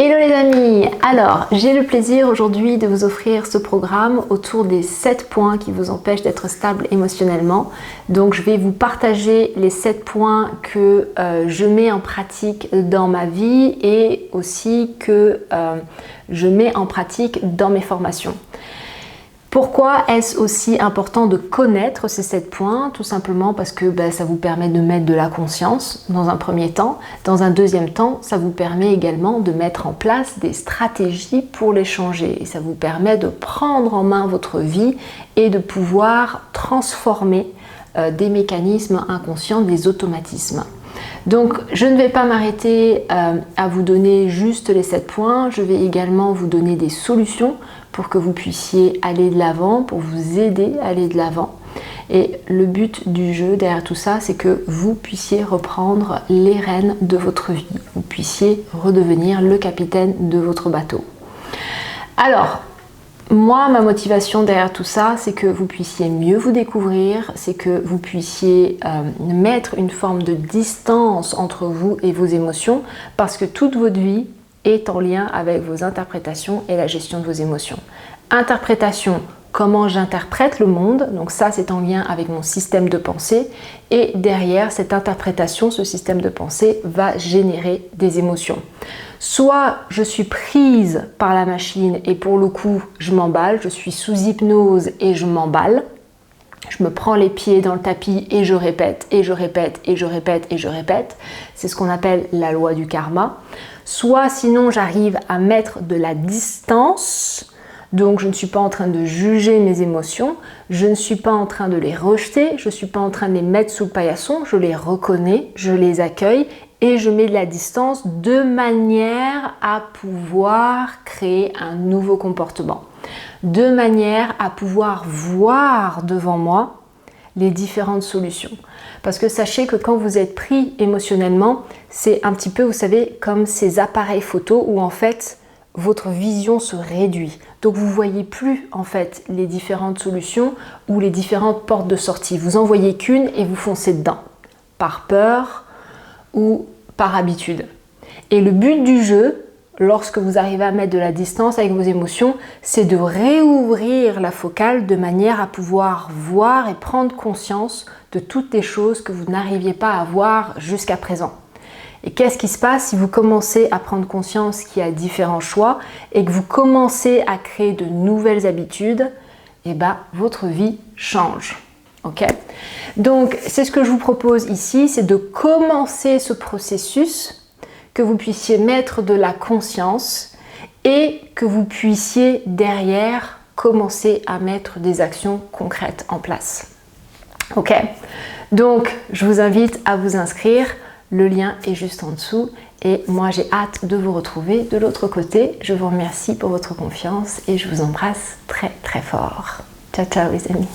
Hello les amis, alors j'ai le plaisir aujourd'hui de vous offrir ce programme autour des 7 points qui vous empêchent d'être stable émotionnellement. Donc je vais vous partager les 7 points que je mets en pratique dans ma vie et aussi que je mets en pratique dans mes formations. Pourquoi est-ce aussi important de connaître ces 7 points? Tout simplement parce que ça vous permet de mettre de la conscience dans un premier temps. Dans un deuxième temps, ça vous permet également de mettre en place des stratégies pour les changer. Et ça vous permet de prendre en main votre vie et de pouvoir transformer des mécanismes inconscients, des automatismes. Donc je ne vais pas m'arrêter à vous donner juste les 7 points, je vais également vous donner des solutions pour que vous puissiez aller de l'avant, pour vous aider à aller de l'avant. Et le but du jeu derrière tout ça, c'est que vous puissiez reprendre les rênes de votre vie, vous puissiez redevenir le capitaine de votre bateau. Alors, moi, ma motivation derrière tout ça, c'est que vous puissiez mieux vous découvrir, c'est que vous puissiez mettre une forme de distance entre vous et vos émotions, parce que toute votre vie est en lien avec vos interprétations et la gestion de vos émotions. Interprétation, comment j'interprète le monde, donc ça c'est en lien avec mon système de pensée, et derrière cette interprétation, ce système de pensée va générer des émotions. Soit je suis prise par la machine et pour le coup je m'emballe, je suis sous hypnose et je m'emballe, je me prends les pieds dans le tapis et je répète, et je répète, et je répète, et je répète. C'est ce qu'on appelle la loi du karma. Soit sinon j'arrive à mettre de la distance, donc je ne suis pas en train de juger mes émotions, je ne suis pas en train de les rejeter, je ne suis pas en train de les mettre sous le paillasson, je les reconnais, je les accueille et je mets de la distance de manière à pouvoir créer un nouveau comportement, de manière à pouvoir voir devant moi les différentes solutions. Parce que sachez que quand vous êtes pris émotionnellement, c'est un petit peu, vous savez, comme ces appareils photo où en fait votre vision se réduit. Donc vous ne voyez plus en fait les différentes solutions ou les différentes portes de sortie. Vous en voyez qu'une et vous foncez dedans, par peur ou par habitude. Et le but du jeu, lorsque vous arrivez à mettre de la distance avec vos émotions, c'est de réouvrir la focale de manière à pouvoir voir et prendre conscience de toutes les choses que vous n'arriviez pas à voir jusqu'à présent. Et qu'est-ce qui se passe si vous commencez à prendre conscience qu'il y a différents choix et que vous commencez à créer de nouvelles habitudes? Et votre vie change. Ok? Donc, c'est ce que je vous propose ici, c'est de commencer ce processus, que vous puissiez mettre de la conscience et que vous puissiez derrière commencer à mettre des actions concrètes en place. Ok? Donc, je vous invite à vous inscrire. Le lien est juste en dessous et moi j'ai hâte de vous retrouver de l'autre côté. Je vous remercie pour votre confiance et je vous embrasse très très fort. Ciao ciao les amis.